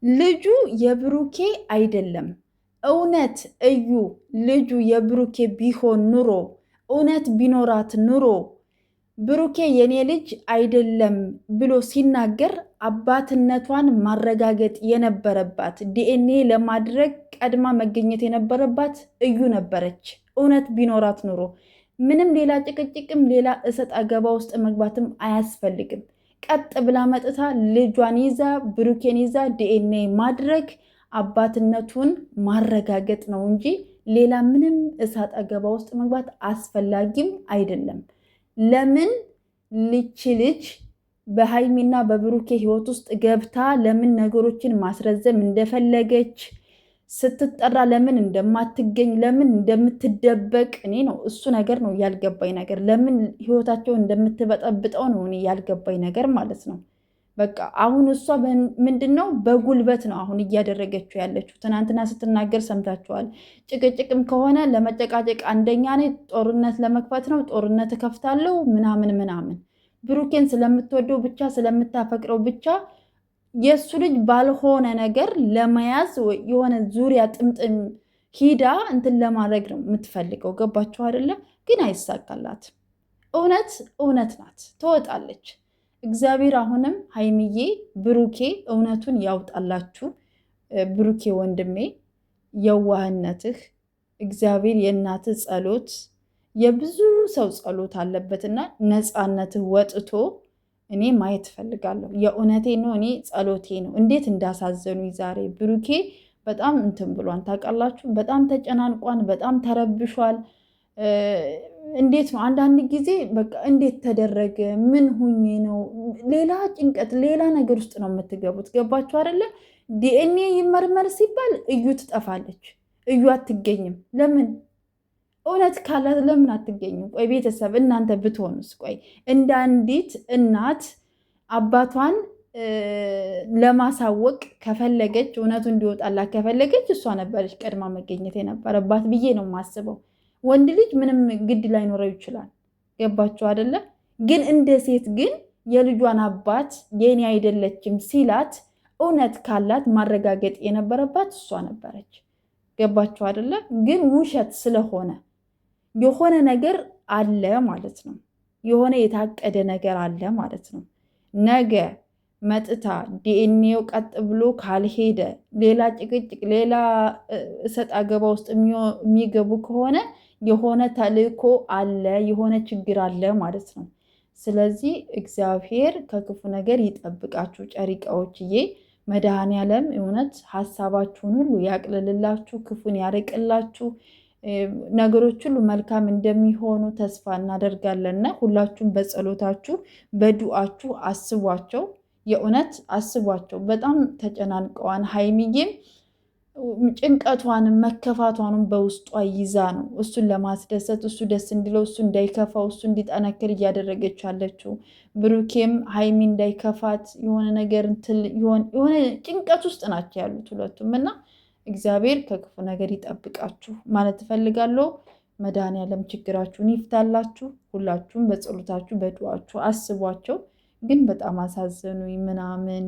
ልጁ የብሩኬ አይደለም። እውነት እዩ ልጁ የብሩኬ ቢሆን ኑሮ እውነት ቢኖራት ኑሮ ብሩኬ የኔ ልጅ አይደለም ብሎ ሲናገር አባትነቷን ማረጋገጥ የነበረባት ዲኤንኤ ለማድረግ ቀድማ መገኘት የነበረባት እዩ ነበረች። እውነት ቢኖራት ኑሮ ምንም ሌላ ጭቅጭቅም ሌላ እሰጥ አገባ ውስጥ መግባትም አያስፈልግም። ቀጥ ብላ መጥታ ልጇን ይዛ ብሩኬን ይዛ ዲኤንኤ ማድረግ አባትነቱን ማረጋገጥ ነው እንጂ ሌላ ምንም እሳት አገባ ውስጥ መግባት አስፈላጊም አይደለም። ለምን ልች ልጅ በሃይሚና በብሩኬ ህይወት ውስጥ ገብታ ለምን ነገሮችን ማስረዘም እንደፈለገች ስትጠራ ለምን እንደማትገኝ ለምን እንደምትደበቅ እኔ ነው እሱ ነገር ነው ያልገባኝ ነገር። ለምን ህይወታቸውን እንደምትበጠብጠው ነው እኔ ያልገባኝ ነገር ማለት ነው። በቃ አሁን እሷ ምንድነው በጉልበት ነው አሁን እያደረገችው ያለችው። ትናንትና ስትናገር ሰምታችኋል። ጭቅጭቅም ከሆነ ለመጨቃጨቅ አንደኛ ነኝ፣ ጦርነት ለመክፈት ነው፣ ጦርነት እከፍታለሁ ምናምን ምናምን። ብሩኬን ስለምትወደው ብቻ ስለምታፈቅረው ብቻ የእሱ ልጅ ባልሆነ ነገር ለመያዝ የሆነ ዙሪያ ጥምጥም ሂዳ እንትን ለማድረግ ነው የምትፈልገው። ገባችሁ አይደለም? ግን አይሳካላትም። እውነት እውነት ናት፣ ትወጣለች። እግዚአብሔር አሁንም ሀይሚዬ ብሩኬ እውነቱን ያውጣላችሁ። ብሩኬ ወንድሜ የዋህነትህ እግዚአብሔር የእናትህ ጸሎት የብዙ ሰው ጸሎት አለበትና ነፃነትህ ወጥቶ እኔ ማየት እፈልጋለሁ። የእውነቴ ነው። እኔ ጸሎቴ ነው። እንዴት እንዳሳዘኑ ዛሬ ብሩኬ በጣም እንትን ብሏን ታውቃላችሁ። በጣም ተጨናንቋን፣ በጣም ተረብሿል። እንዴት ነው አንዳንድ ጊዜ በቃ እንዴት ተደረገ ምን ሁኜ ነው ሌላ ጭንቀት ሌላ ነገር ውስጥ ነው የምትገቡት። ገባችሁ አይደለ? ዲኤንኤ ይመርመር ሲባል እዩ ትጠፋለች፣ እዩ አትገኝም። ለምን? እውነት ካላት ለምን አትገኝም? ቆይ ቤተሰብ እናንተ ብትሆኑስ? ቆይ እንደ አንዲት እናት አባቷን ለማሳወቅ ከፈለገች እውነቱ እንዲወጣላት ከፈለገች እሷ ነበረች ቀድማ መገኘት የነበረባት ብዬ ነው የማስበው። ወንድ ልጅ ምንም ግድ ላይኖረው ይችላል። ገባችሁ አይደለ? ግን እንደ ሴት ግን የልጇን አባት የኔ አይደለችም ሲላት እውነት ካላት ማረጋገጥ የነበረባት እሷ ነበረች። ገባችሁ አይደለ? ግን ውሸት ስለሆነ የሆነ ነገር አለ ማለት ነው። የሆነ የታቀደ ነገር አለ ማለት ነው። ነገ መጥታ ዲኤንኤው ቀጥ ብሎ ካልሄደ ሌላ ጭቅጭቅ ሌላ እሰጥ አገባ ውስጥ የሚገቡ ከሆነ የሆነ ተልእኮ አለ፣ የሆነ ችግር አለ ማለት ነው። ስለዚህ እግዚአብሔር ከክፉ ነገር ይጠብቃችሁ ጨሪቃዎችዬ። መድኃኔዓለም እውነት ሀሳባችሁን ሁሉ ያቅልልላችሁ፣ ክፉን ያርቅላችሁ። ነገሮች ሁሉ መልካም እንደሚሆኑ ተስፋ እናደርጋለንና ሁላችሁም በጸሎታችሁ በዱአችሁ አስቧቸው። የእውነት አስቧቸው። በጣም ተጨናንቀዋን ሀይሚዬም ጭንቀቷንም መከፋቷንም በውስጧ ይዛ ነው እሱን ለማስደሰት እሱ ደስ እንዲለው እሱ እንዳይከፋው እሱ እንዲጠነክር እያደረገች ያለችው። ብሩኬም ሀይሚ እንዳይከፋት የሆነ ነገር የሆነ ጭንቀት ውስጥ ናቸው ያሉት ሁለቱም እና እግዚአብሔር ከክፉ ነገር ይጠብቃችሁ ማለት እፈልጋለሁ። መድኃኔዓለም ችግራችሁን ይፍታላችሁ። ሁላችሁም በጸሎታችሁ በዱዓችሁ አስቧቸው። ግን በጣም አሳዘኑኝ ምናምን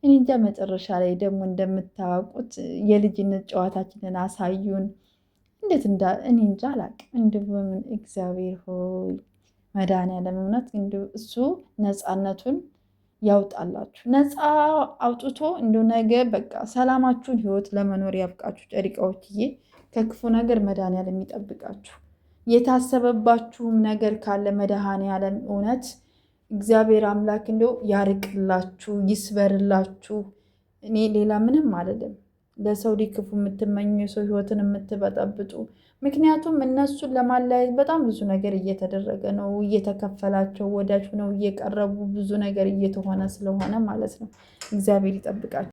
እኔ እንጃ። መጨረሻ ላይ ደግሞ እንደምታውቁት የልጅነት ጨዋታችንን አሳዩን። እንዴት እኔ እንጃ አላቅም። እንዲሁ በምን እግዚአብሔር ሆይ መድኃኔዓለም እውነት እንዲሁ እሱ ነፃነቱን ያውጣላችሁ። ነፃ አውጥቶ እንደ ነገ በቃ ሰላማችሁን ህይወት ለመኖር ያብቃችሁ ጨሪቃዎችዬ። ከክፉ ነገር መድኃኔዓለም የሚጠብቃችሁ። የታሰበባችሁም ነገር ካለ መድኃኔዓለም እውነት እግዚአብሔር አምላክ እንደው ያርቅላችሁ፣ ይስበርላችሁ። እኔ ሌላ ምንም አልልም። ለሰው ልጅ ክፉ የምትመኙ የሰው ህይወትን የምትበጠብጡ፣ ምክንያቱም እነሱን ለማለያየት በጣም ብዙ ነገር እየተደረገ ነው። እየተከፈላቸው ወዳጅ ነው እየቀረቡ ብዙ ነገር እየተሆነ ስለሆነ ማለት ነው። እግዚአብሔር ይጠብቃቸው።